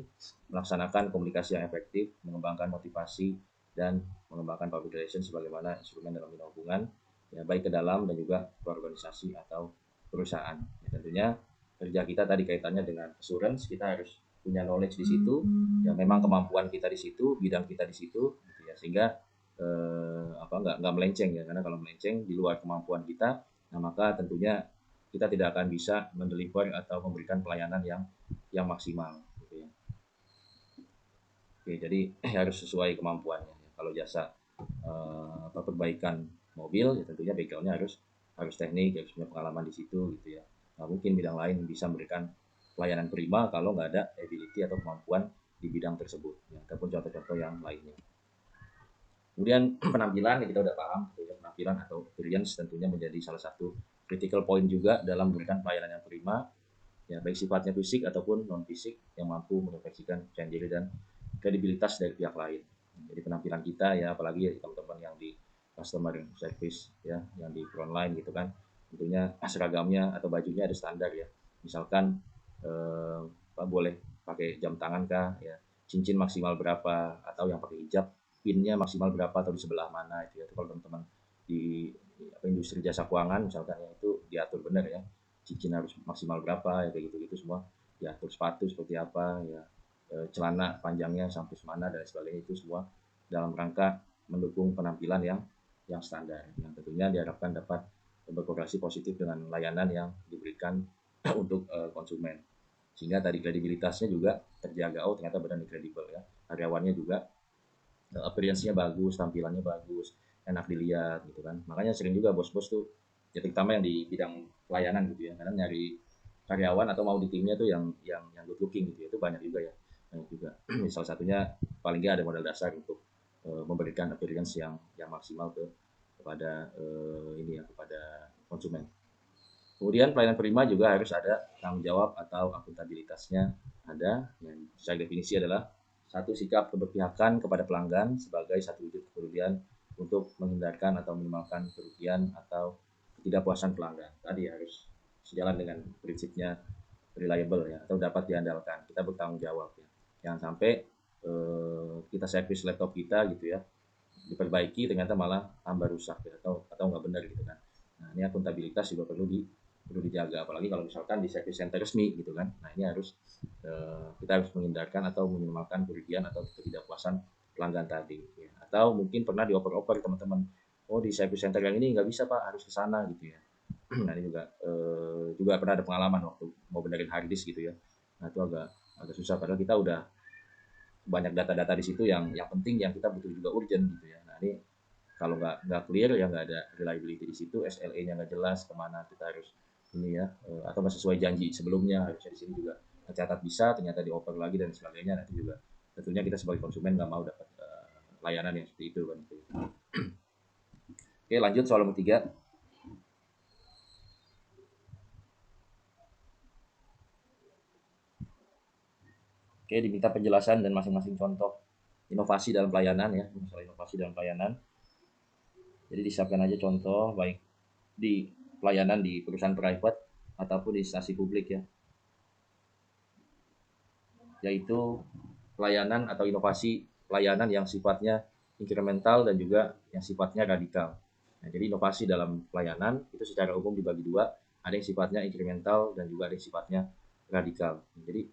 melaksanakan komunikasi yang efektif, mengembangkan motivasi, dan mengembangkan public relations sebagaimana instrumen dalam bidang hubungan, ya, baik ke dalam dan juga ke organisasi atau perusahaan. Ya, tentunya kerja kita tadi kaitannya dengan assurance, kita harus punya knowledge di situ, ya memang kemampuan kita di situ, bidang kita di situ, gitu ya, sehingga nggak melenceng ya, karena kalau melenceng di luar kemampuan kita, nah maka tentunya kita tidak akan bisa mendeliver atau memberikan pelayanan yang maksimal gitu ya. Oke, jadi harus sesuai kemampuannya ya. Kalau jasa perbaikan mobil ya tentunya backgroundnya harus teknik, harus punya pengalaman di situ gitu ya. Nah, mungkin bidang lain bisa memberikan pelayanan prima kalau nggak ada ability atau kemampuan di bidang tersebut ya, ataupun contoh-contoh yang lainnya. Kemudian penampilan ya kita udah paham, penampilan atau appearance tentunya menjadi salah satu critical point juga dalam memberikan pelayanan yang prima, ya baik sifatnya fisik ataupun non fisik, yang mampu merefleksikan kepercayaan diri dan kredibilitas dari pihak lain. Jadi penampilan kita ya, apalagi teman-teman yang di customer service ya, yang di frontline gitu kan, tentunya seragamnya atau bajunya ada standar ya. Misalkan boleh pakai jam tangan kah ya, cincin maksimal berapa, atau yang pakai hijab pinnya maksimal berapa atau di sebelah mana itu ya. Itu kalau teman-teman di industri jasa keuangan misalkan ya, itu diatur benar ya, cincin harus maksimal berapa ya, kayak gitu-gitu semua diatur. Sepatu seperti apa ya, celana panjangnya sampai mana dan sebagainya, itu semua dalam rangka mendukung penampilan yang standar, yang tentunya diharapkan dapat berkorelasi positif dengan layanan yang diberikan untuk konsumen, sehingga tadi kredibilitasnya juga terjaga. Oh ternyata benar kredibel ya, karyawannya juga appearance-nya bagus, tampilannya bagus, enak dilihat gitu kan. Makanya sering juga bos-bos tuh, ya terutama yang di bidang pelayanan gitu ya, kadang nyari karyawan atau mau di timnya tuh yang good looking gitu ya, itu banyak juga ya. Banyak juga. Salah satunya paling nggak ada modal dasar untuk memberikan appearance yang maksimal kepada ini ya, kepada konsumen. Kemudian pelayanan prima juga harus ada tanggung jawab atau akuntabilitasnya ada, yang secara definisi adalah satu sikap keberpihakan kepada pelanggan sebagai satu wujud kepedulian untuk menghindarkan atau minimalkan kerugian atau ketidakpuasan pelanggan. Tadi harus sejalan dengan prinsipnya reliable ya, atau dapat diandalkan. Kita bertanggung jawab ya. Jangan sampai kita servis laptop kita gitu ya, diperbaiki ternyata malah tambah rusak ya, atau nggak benar gitu kan. Nah ini akuntabilitas juga perlu dijaga, apalagi kalau misalkan di service center resmi gitu kan. Nah ini harus kita harus menghindarkan atau meminimalkan kerugian atau ketidakpuasan pelanggan tadi ya. Atau mungkin pernah dioper-oper teman-teman, oh di service center yang ini nggak bisa Pak, harus ke sana gitu ya. Nah ini juga pernah ada pengalaman waktu mau benerin hard disk gitu ya. Nah itu agak agak susah padahal kita udah banyak data-data di situ yang penting yang kita butuh juga urgent gitu ya. Nah ini kalau nggak clear ya nggak ada reliability di situ, SLA-nya nggak jelas kemana kita harus ini ya, atau nggak sesuai janji sebelumnya, harusnya di sini juga tercatat bisa ternyata dioper lagi dan sebagainya. Nanti juga tentunya kita sebagai konsumen nggak mau dapat layanan yang seperti itu kan. Oke lanjut soal nomor 3. Oke, diminta penjelasan dan masing-masing contoh inovasi dalam pelayanan ya, masalah inovasi dalam pelayanan. Jadi disiapkan aja contoh baik di pelayanan di perusahaan private ataupun di instansi publik ya, yaitu pelayanan atau inovasi pelayanan yang sifatnya incremental dan juga yang sifatnya radikal. Nah, jadi inovasi dalam pelayanan itu secara umum dibagi dua, ada yang sifatnya incremental dan juga ada yang sifatnya radikal. Jadi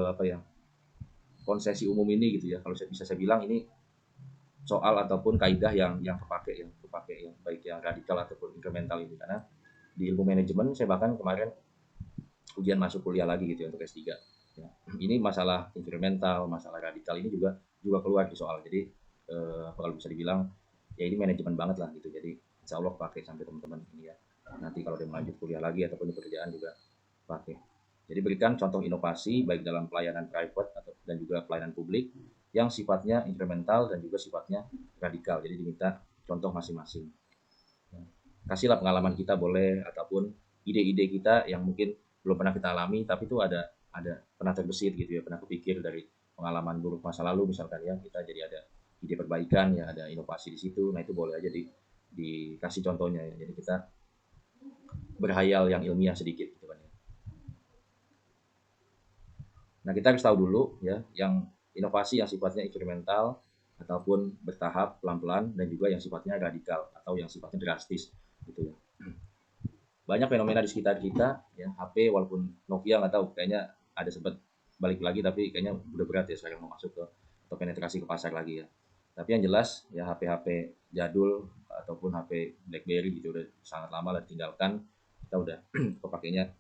apa ya, konsesi umum ini gitu ya, kalau bisa saya bilang ini soal ataupun kaidah yang kepake yang baik yang radikal ataupun incremental ini, karena di ilmu manajemen saya bahkan kemarin ujian masuk kuliah lagi gitu ya untuk S3 ya. Ini masalah incremental, masalah radikal ini juga keluar di soal. Jadi kalau bisa dibilang ya ini manajemen banget lah gitu. Jadi insya Allah pakai sampai teman-teman ini ya, nanti kalau dia melanjut kuliah lagi ataupun di pekerjaan juga pakai. Jadi berikan contoh inovasi baik dalam pelayanan private atau dan juga pelayanan publik yang sifatnya incremental dan juga sifatnya radikal. Jadi diminta contoh masing-masing. Kasihlah pengalaman kita boleh ataupun ide-ide kita yang mungkin belum pernah kita alami tapi itu ada pernah terbesit gitu ya, pernah kepikir dari pengalaman buruk masa lalu misalkan ya, kita jadi ada ide perbaikan ya, ada inovasi di situ. Nah itu boleh aja dikasih contohnya ya. Jadi kita berhayal yang ilmiah sedikit gitu kan ya. Nah kita harus tahu dulu ya yang inovasi yang sifatnya incremental ataupun bertahap pelan-pelan dan juga yang sifatnya radikal atau yang sifatnya drastis gitu ya. Banyak fenomena di sekitar kita ya, HP walaupun Nokia nggak tahu kayaknya ada sempat balik lagi tapi kayaknya udah berat ya sekarang mau masuk ke atau penetrasi ke pasar lagi ya. Tapi yang jelas ya HP-HP jadul ataupun HP BlackBerry gitu udah sangat lama lah ditinggalkan, kita udah kepakainya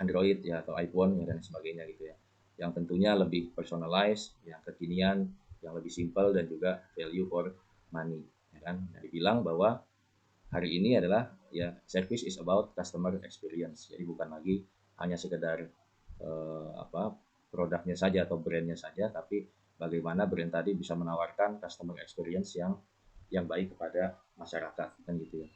Android ya atau iPhone ya dan sebagainya gitu ya, yang tentunya lebih personalized, yang kekinian, yang lebih simple dan juga value for money ya kan. Nah, dibilang bahwa hari ini adalah ya service is about customer experience. Jadi bukan lagi hanya sekedar apa produknya saja atau brandnya saja, tapi bagaimana brand tadi bisa menawarkan customer experience yang baik kepada masyarakat kan gitu ya.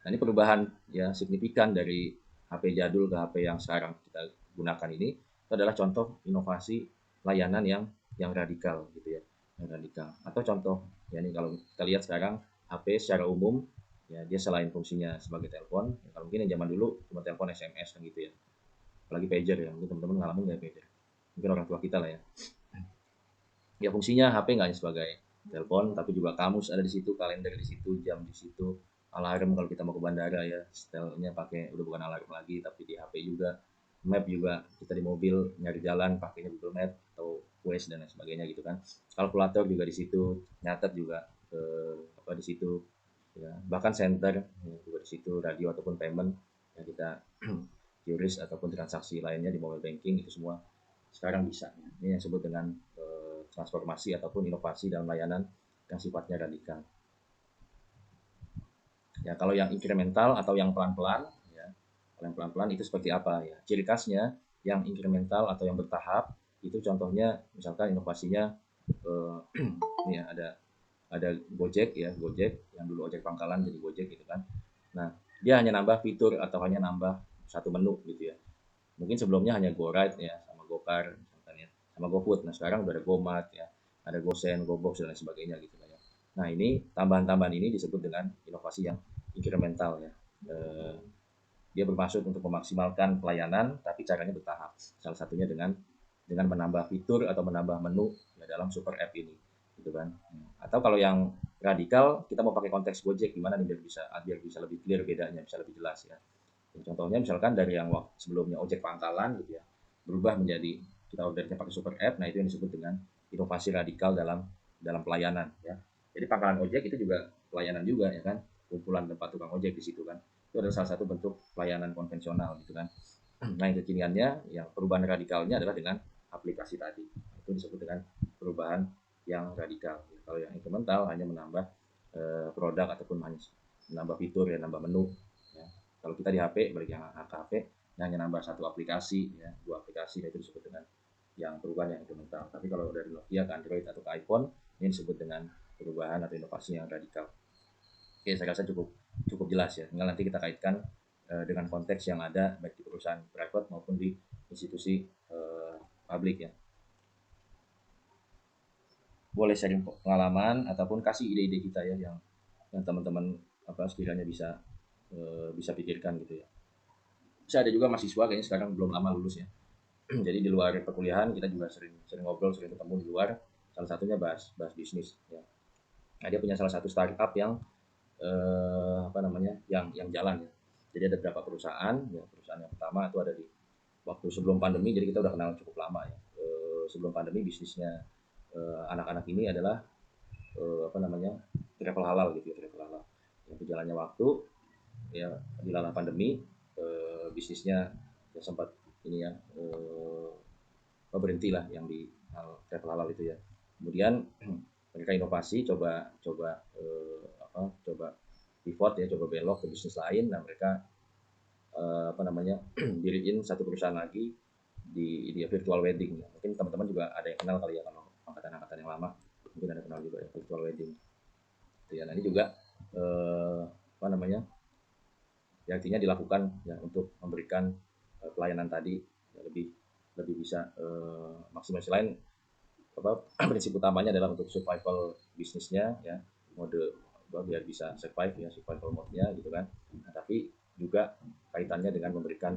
Nah ini perubahan ya signifikan dari HP jadul ke HP yang sekarang kita gunakan ini itu adalah contoh inovasi layanan yang radikal gitu ya, yang radikal. Atau contoh ya ini kalau kita lihat sekarang HP secara umum ya dia selain fungsinya sebagai telepon, ya kalau mungkin yang zaman dulu cuma telepon SMS kan gitu ya, apalagi pager ya, mungkin teman-teman ngalamin nggak pager, mungkin orang tua kita lah ya. Ya fungsinya HP nggak hanya sebagai telepon tapi juga kamus ada di situ, kalender di situ, jam di situ, alarm kalau kita mau ke bandara ya setelnya pakai udah bukan alarm lagi tapi di HP juga, map juga kita di mobil nyari jalan pakainya Google Map atau Waze dan lain sebagainya gitu kan, kalkulator juga di situ, nyatet juga apa di situ ya, bahkan center ya, juga di situ, radio ataupun payment yang kita QRIS ataupun transaksi lainnya di mobile banking itu semua sekarang bisa. Ini yang disebut dengan transformasi ataupun inovasi dalam layanan yang sifatnya radikal. Ya, kalau yang incremental atau yang pelan-pelan, ya, yang pelan-pelan itu seperti apa ya? Ciri khasnya yang incremental atau yang bertahap itu contohnya misalkan inovasinya ini ya, ada Gojek ya, Gojek yang dulu ojek pangkalan jadi Gojek gitu kan. Nah, dia hanya nambah fitur atau hanya nambah satu menu gitu ya. Mungkin sebelumnya hanya GoRide ya sama GoCar misalkan ya, sama GoFood. Nah, sekarang udah ada GoMart ya, ada GoSend, GoBox dan lain sebagainya gitu ya. Nah, ini tambahan-tambahan ini disebut dengan inovasi yang incremental ya. Dia bermaksud untuk memaksimalkan pelayanan tapi caranya bertahap. Salah satunya dengan menambah fitur atau menambah menu ya, dalam super app ini gitu kan. Atau kalau yang radikal kita mau pakai konteks Gojek gimana nih biar bisa lebih clear bedanya, bisa lebih jelas ya. Contohnya misalkan dari yang sebelumnya ojek pangkalan gitu ya, berubah menjadi kita ordernya pakai super app. Nah itu yang disebut dengan inovasi radikal dalam pelayanan ya. Jadi pangkalan ojek itu juga pelayanan juga ya kan, kumpulan tempat tukang ojek di situ kan. Itu adalah salah satu bentuk pelayanan konvensional gitu kan. Nah, yang kekiniannya, yang perubahan radikalnya adalah dengan aplikasi tadi. Itu disebut dengan perubahan yang radikal. Kalau yang incremental hanya menambah produk ataupun hanya menambah fitur ya, nambah menu. Ya. Kalau kita di HP, bagi yang HP, hanya nambah satu aplikasi, ya, dua aplikasi, itu disebut dengan yang perubahan yang incremental. Tapi kalau dari Nokia ke Android atau ke iPhone, ini disebut dengan perubahan atau inovasi yang radikal. Oke, saya rasa cukup cukup jelas ya. Tinggal nanti kita kaitkan dengan konteks yang ada baik di perusahaan private maupun di institusi publik ya. Boleh sharing pengalaman ataupun kasih ide-ide kita ya yang teman-teman sekiranya bisa pikirkan gitu ya. Saya ada juga mahasiswa kayaknya sekarang belum lama lulus ya. Jadi di luar perkuliahan kita juga sering ngobrol, sering ketemu di luar. Salah satunya bahas bisnis ya. Nah, dia punya salah satu startup yang yang jalan ya. Jadi ada beberapa perusahaan, ya perusahaan yang pertama itu ada di waktu sebelum pandemi, jadi kita udah kenal cukup lama ya. Sebelum pandemi bisnisnya anak-anak ini adalah travel halal gitu ya, travel halal. Yang berjalannya waktu ya dilala pandemi, bisnisnya ya sempat ini ya berhenti lah yang di travel halal itu ya. Kemudian mereka inovasi, coba pivot ya, coba belok ke bisnis lain. Nah, mereka diriin satu perusahaan lagi di virtual wedding ya. Mungkin teman-teman juga ada yang kenal kali ya, kalau angkatan-angkatan yang lama mungkin ada kenal juga ya, virtual wedding itu ya. Nah, ini juga ya artinya dilakukan ya untuk memberikan pelayanan tadi ya, lebih bisa maksimal. Selain prinsip utamanya adalah untuk survival bisnisnya ya, mode biar bisa survive ya, survival mode-nya gitu kan. Nah, tapi juga kaitannya dengan memberikan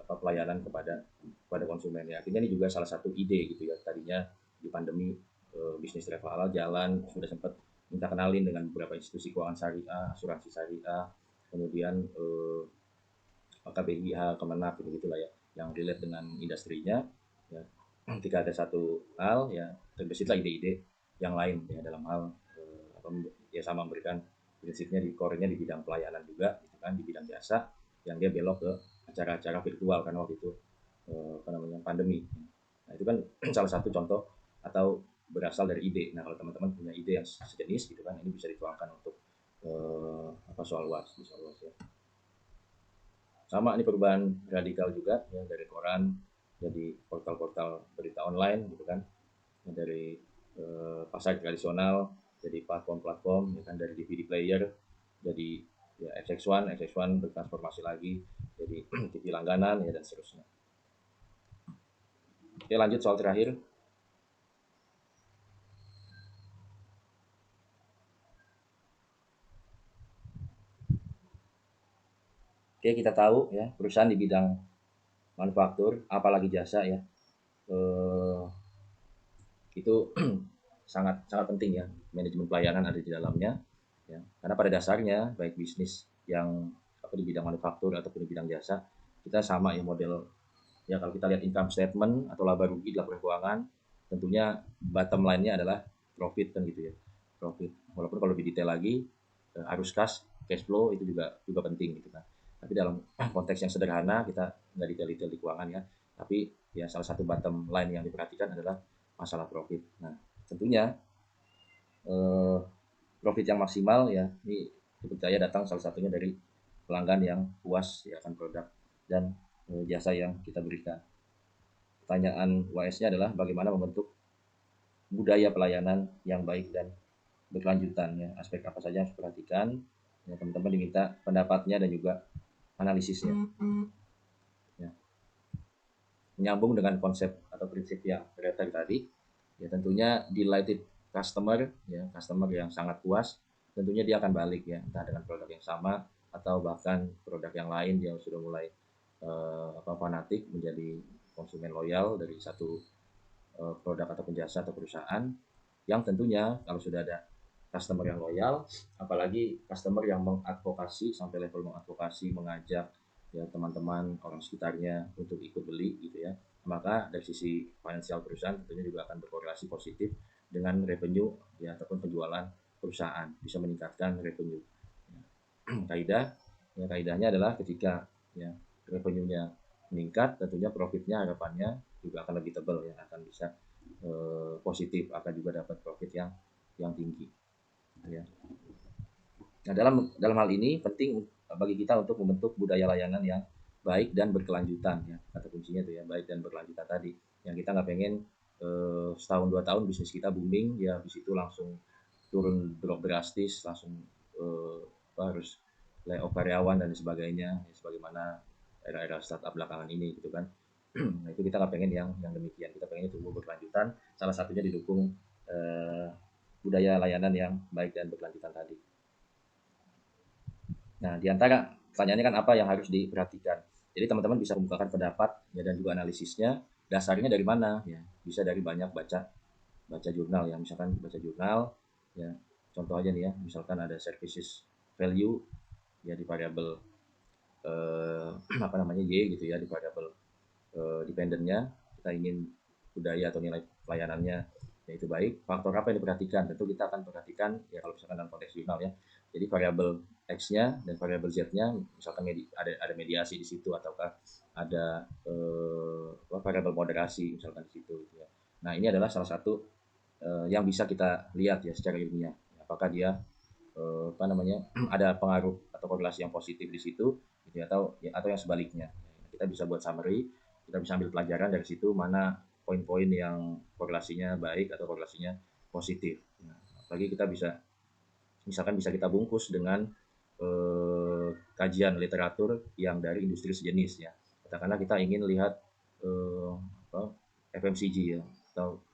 pelayanan kepada konsumen ya. Artinya ini juga salah satu ide gitu ya. Tadinya di pandemi bisnis travel halal jalan, sudah sempat minta kenalin dengan beberapa institusi keuangan syariah, asuransi syariah, kemudian KBIH, Kemenak gitu-gitulah ya, yang relate dengan industrinya ya. Ketika ada satu hal ya, terbesitlah ide-ide yang lain ya dalam hal ya sama memberikan prinsipnya di core-nya di bidang pelayanan juga gitu kan, di bidang jasa, yang dia belok ke acara-acara virtual karena waktu itu pandemi. Nah, itu kan salah satu contoh atau berasal dari ide. Nah, kalau teman-teman punya ide yang sejenis gitu kan, ini bisa dituangkan untuk soal UAS ya. Sama, ini perubahan radikal juga ya, dari koran jadi portal-portal berita online gitu kan, dari pasar tradisional jadi platform-platform ya kan, dari DVD player jadi ya FX1 bertransformasi lagi jadi TV langganan ya, dan seterusnya. Oke, lanjut soal terakhir. Oke, kita tahu ya perusahaan di bidang manufaktur apalagi jasa ya, itu sangat penting ya, manajemen pelayanan ada di dalamnya ya. Karena pada dasarnya baik bisnis yang di bidang manufaktur ataupun di bidang jasa, kita sama ya model ya. Kalau kita lihat income statement atau laba rugi di laporan keuangan, tentunya bottom line-nya adalah profit kan gitu ya, profit. Walaupun kalau lebih detail lagi arus cash flow itu juga penting gitu kan. Tapi dalam konteks yang sederhana, kita nggak detail-detail di keuangan ya, tapi ya salah satu bottom line yang diperhatikan adalah masalah profit. Nah, tentunya profit yang maksimal ya, ini dipercaya datang salah satunya dari pelanggan yang puas ya akan produk dan jasa yang kita berikan. Pertanyaan WS-nya adalah bagaimana membentuk budaya pelayanan yang baik dan berkelanjutan ya. Aspek apa saja yang harus diperhatikan ya, teman-teman diminta pendapatnya dan juga analisisnya ya. Menyambung dengan konsep atau prinsip yang related tadi ya, tentunya delighted customer ya, customer yang sangat puas, tentunya dia akan balik ya, entah dengan produk yang sama atau bahkan produk yang lain. Dia sudah mulai fanatik menjadi konsumen loyal dari satu produk atau jasa atau perusahaan, yang tentunya kalau sudah ada customer yang loyal, apalagi customer yang mengadvokasi sampai level mengadvokasi, mengajak ya teman-teman orang sekitarnya untuk ikut beli gitu ya, maka dari sisi finansial perusahaan tentunya juga akan berkorelasi positif dengan revenue ya ataupun penjualan perusahaan, bisa meningkatkan revenue. Kaidahnya adalah ketika ya revenue-nya meningkat, tentunya profitnya harapannya juga akan lebih tebal ya, akan bisa positif, akan juga dapat profit yang tinggi ya. Nah, dalam hal ini penting bagi kita untuk membentuk budaya layanan yang baik dan berkelanjutan ya. Kata kuncinya itu ya, baik dan berkelanjutan tadi. Yang kita nggak pengen setahun 2 tahun bisnis kita booming ya, habis itu langsung turun drop drastis, langsung harus layoff karyawan dan sebagainya, ya, sebagaimana era-era startup belakangan ini gitu kan. Nah, itu kita nggak pengen yang demikian. Kita pengen tumbuh berkelanjutan. Salah satunya didukung budaya layanan yang baik dan berkelanjutan tadi. Nah, di antara pertanyaannya kan apa yang harus diperhatikan. Jadi teman-teman bisa membukakan pendapat ya, dan juga analisisnya. Dasarnya dari mana? Ya, bisa dari banyak baca jurnal ya. Misalkan baca jurnal ya. Contoh aja nih ya, misalkan ada services value ya di variabel apa namanya Y gitu ya, di variabel dependennya. Kita ingin budaya atau nilai pelayanannya yaitu baik. Faktor apa yang diperhatikan? Tentu kita akan perhatikan ya, kalau misalkan dalam konteks jurnal ya, jadi variabel X-nya dan variabel Z-nya, misalkan ada mediasi di situ, ataukah ada variabel moderasi misalkan di situ gitu ya. Nah, ini adalah salah satu yang bisa kita lihat ya secara ilmiah, apakah dia apa namanya ada pengaruh atau korelasi yang positif di situ gitu, atau yang sebaliknya. Kita bisa buat summary, kita bisa ambil pelajaran dari situ mana poin-poin yang korelasinya baik atau korelasinya positif. Nah, apalagi kita misalkan bisa kita bungkus dengan kajian literatur yang dari industri sejenis ya. Katakanlah kita ingin lihat FMCG ya, atau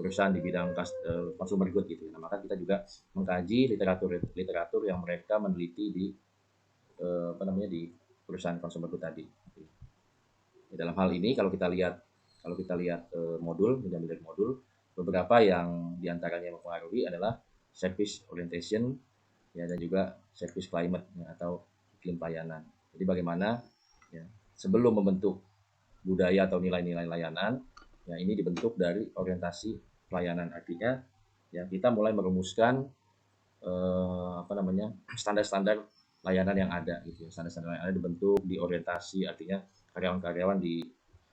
perusahaan di bidang consumer good gitu. Nah, maka kita juga mengkaji literatur yang mereka meneliti di di perusahaan consumer good tadi. Dalam hal ini kalau kita lihat modul, mengambil dari modul, beberapa yang diantaranya mempengaruhi adalah service orientation ya, dan juga service climate ya, atau iklim pelayanan. Jadi bagaimana ya, sebelum membentuk budaya atau nilai-nilai layanan ya, ini dibentuk dari orientasi pelayanan. Artinya ya kita mulai merumuskan standar-standar layanan yang ada gitu ya. Standar-standar yang ada dibentuk, diorientasi, artinya karyawan-karyawan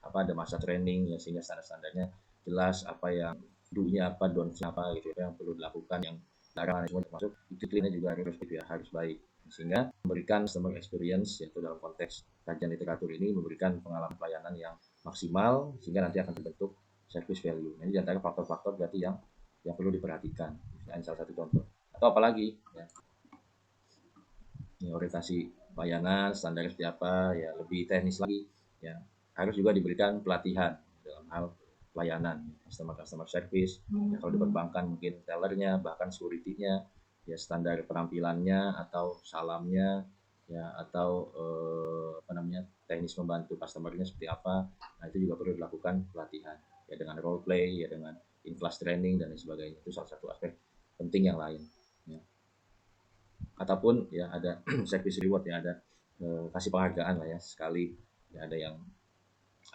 ada masa training ya, sehingga standar-standarnya jelas, apa yang do-nya apa, don't-nya apa gitu ya, yang perlu dilakukan, yang larangan semua termasuk. Iklimnya juga harus baik, sehingga memberikan customer experience, yaitu dalam konteks kajian literatur ini memberikan pengalaman pelayanan yang maksimal, sehingga nanti akan terbentuk service value. Ini diantara faktor-faktor berarti yang perlu diperhatikan. Ini salah satu contoh. Atau apalagi ya, orientasi pelayanan standar seperti apa ya, lebih teknis lagi ya, harus juga diberikan pelatihan dalam hal pelayanan, customer service ya, kalau di perbankan mungkin tellernya, bahkan security-nya ya, standar penampilannya atau salamnya ya, atau teknis membantu customer-nya seperti apa. Nah, itu juga perlu dilakukan pelatihan ya, dengan role play ya, dengan in-class training dan lain sebagainya. Itu salah satu aspek penting yang lain ya. Ataupun ya ada service reward ya, ada kasih penghargaan lah ya sekali ya, ada yang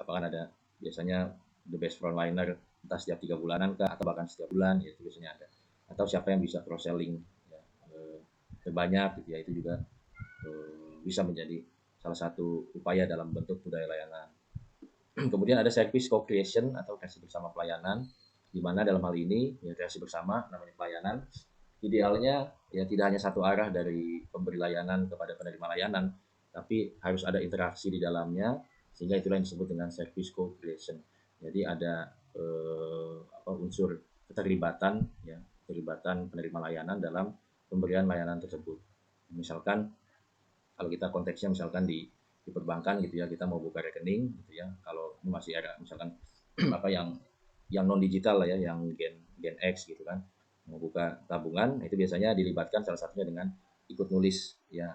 kan ada biasanya the best frontliner, entah setiap 3 bulanan kah, atau bahkan setiap bulan ya, itu biasanya ada. Atau siapa yang bisa cross selling ya, terbanyak gitu ya, itu juga bisa menjadi salah satu upaya dalam bentuk budaya layanan. Kemudian ada service co-creation atau kreasi bersama pelayanan, di mana dalam hal ini ya, kreasi bersama namanya pelayanan, idealnya ya tidak hanya satu arah dari pemberi layanan kepada penerima layanan, tapi harus ada interaksi di dalamnya, sehingga itulah yang disebut dengan service co-creation. Jadi ada unsur keterlibatan ya, keterlibatan penerima layanan dalam pemberian layanan tersebut. Misalkan kalau kita konteksnya misalkan di perbankan gitu ya, kita mau buka rekening gitu ya, kalau ini masih ada misalkan yang non digital lah ya, yang gen X gitu kan, mau buka tabungan, itu biasanya dilibatkan salah satunya dengan ikut nulis ya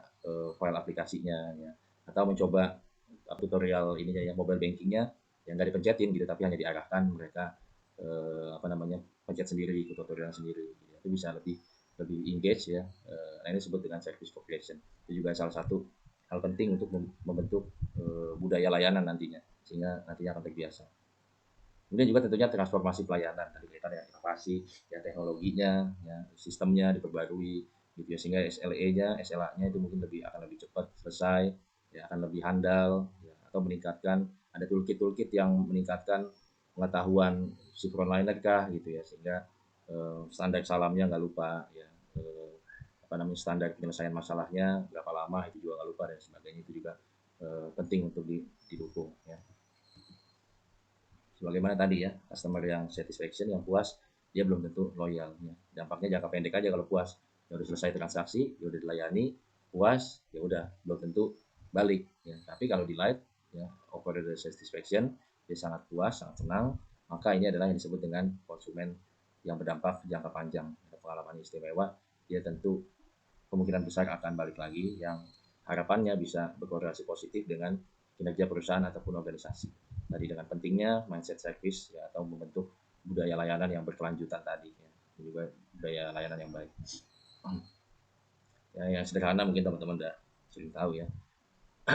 file aplikasinya ya, atau mencoba tutorial ininya ya, mobile bankingnya yang nggak dipencetin gitu, tapi hanya diarahkan mereka pencet sendiri, ikut tutorial sendiri gitu. Itu bisa lebih engage ya. Nah, ini disebut dengan service co-creation. Itu juga salah satu hal penting untuk membentuk budaya layanan nantinya, sehingga nantinya akan terbiasa. Kemudian juga tentunya transformasi pelayanan tadi kaitan dengan inovasi, ya teknologinya, ya sistemnya diperbarui gitu ya, sehingga SLA-nya itu mungkin akan lebih cepat selesai, ya akan lebih handal, ya, atau meningkatkan ada toolkit yang meningkatkan pengetahuan si frontliner kah gitu ya, sehingga standar salamnya nggak lupa ya, standar penyelesaian masalahnya berapa lama itu juga nggak lupa dan sebagainya, itu juga penting untuk didukung ya. Sebagaimana tadi ya, customer yang satisfaction, yang puas, dia belum tentu loyal ya. Dampaknya jangka pendek aja kalau puas, ya udah selesai transaksi, ya udah dilayani, puas, ya udah belum tentu balik ya. Tapi kalau di light ya, over the satisfaction, dia sangat puas, sangat senang, maka ini adalah yang disebut dengan konsumen yang berdampak jangka panjang. Ada pengalaman istimewa, dia tentu kemungkinan besar akan balik lagi, yang harapannya bisa berkorelasi positif dengan kinerja perusahaan ataupun organisasi. Tadi dengan pentingnya mindset service ya, atau membentuk budaya layanan yang berkelanjutan tadi ya. Juga budaya layanan yang baik. Ya, yang sederhana mungkin teman-teman udah sering tahu ya.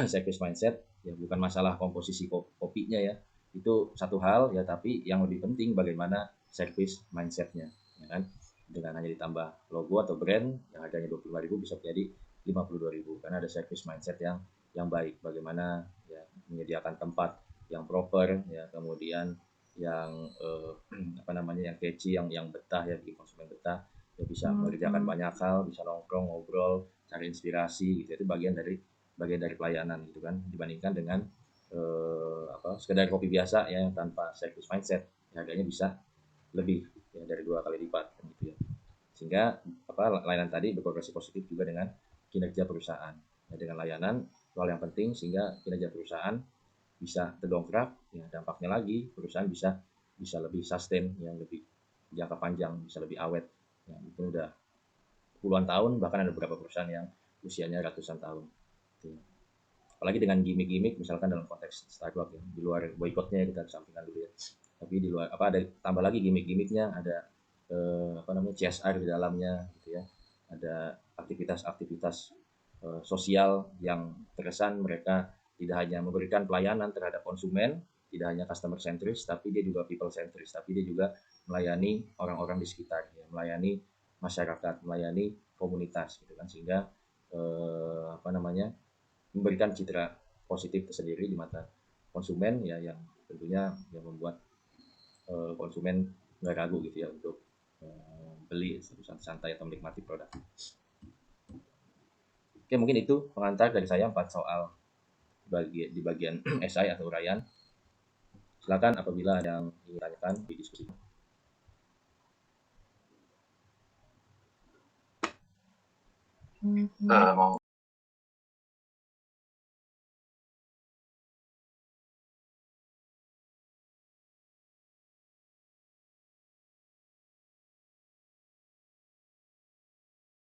Service mindset ya bukan masalah komposisi kopinya ya. Itu satu hal ya, tapi yang lebih penting bagaimana service mindsetnya ya kan. Dengan hanya ditambah logo atau brand yang harganya 25.000 bisa menjadi 52.000 karena ada service mindset yang baik. Bagaimana ya menyediakan tempat yang proper ya, kemudian yang yang catchy, yang betah ya, bagi konsumen betah ya, bisa mengerjakan banyak hal, bisa nongkrong ngobrol cari inspirasi gitu. Itu bagian dari pelayanan gitu kan, dibandingkan dengan sekedar kopi biasa ya tanpa service mindset ya, harganya bisa lebih ya, dari 2 kali lipat gitu ya. Sehingga layanan tadi berkorelasi positif juga dengan kinerja perusahaan ya, dengan layanan hal yang penting sehingga kinerja perusahaan bisa terdongkrak ya, dampaknya lagi perusahaan bisa lebih sustain, yang lebih jangka panjang, bisa lebih awet ya, mungkin udah puluhan tahun, bahkan ada beberapa perusahaan yang usianya ratusan tahun gitu ya. Apalagi dengan gimmick-gimmick misalkan dalam konteks Starbucks ya, di luar boykotnya kita sampingkan dulu ya, tapi di luar ada tambah lagi gimmick-gimmicknya, ada CSR di dalamnya gitu ya, ada aktivitas-aktivitas sosial yang terkesan mereka tidak hanya memberikan pelayanan terhadap konsumen, tidak hanya customer centris, tapi dia juga people centris, tapi dia juga melayani orang-orang di sekitar ya, melayani masyarakat, melayani komunitas gitu kan, sehingga memberikan citra positif tersendiri di mata konsumen ya, yang tentunya yang membuat konsumen nggak ragu gitu ya untuk beli santai atau menikmati produk. Oke, mungkin itu pengantar dari saya 4 soal di bagian SI atau uraian. Silakan apabila ada yang ingin tanyakan di diskusi. Mau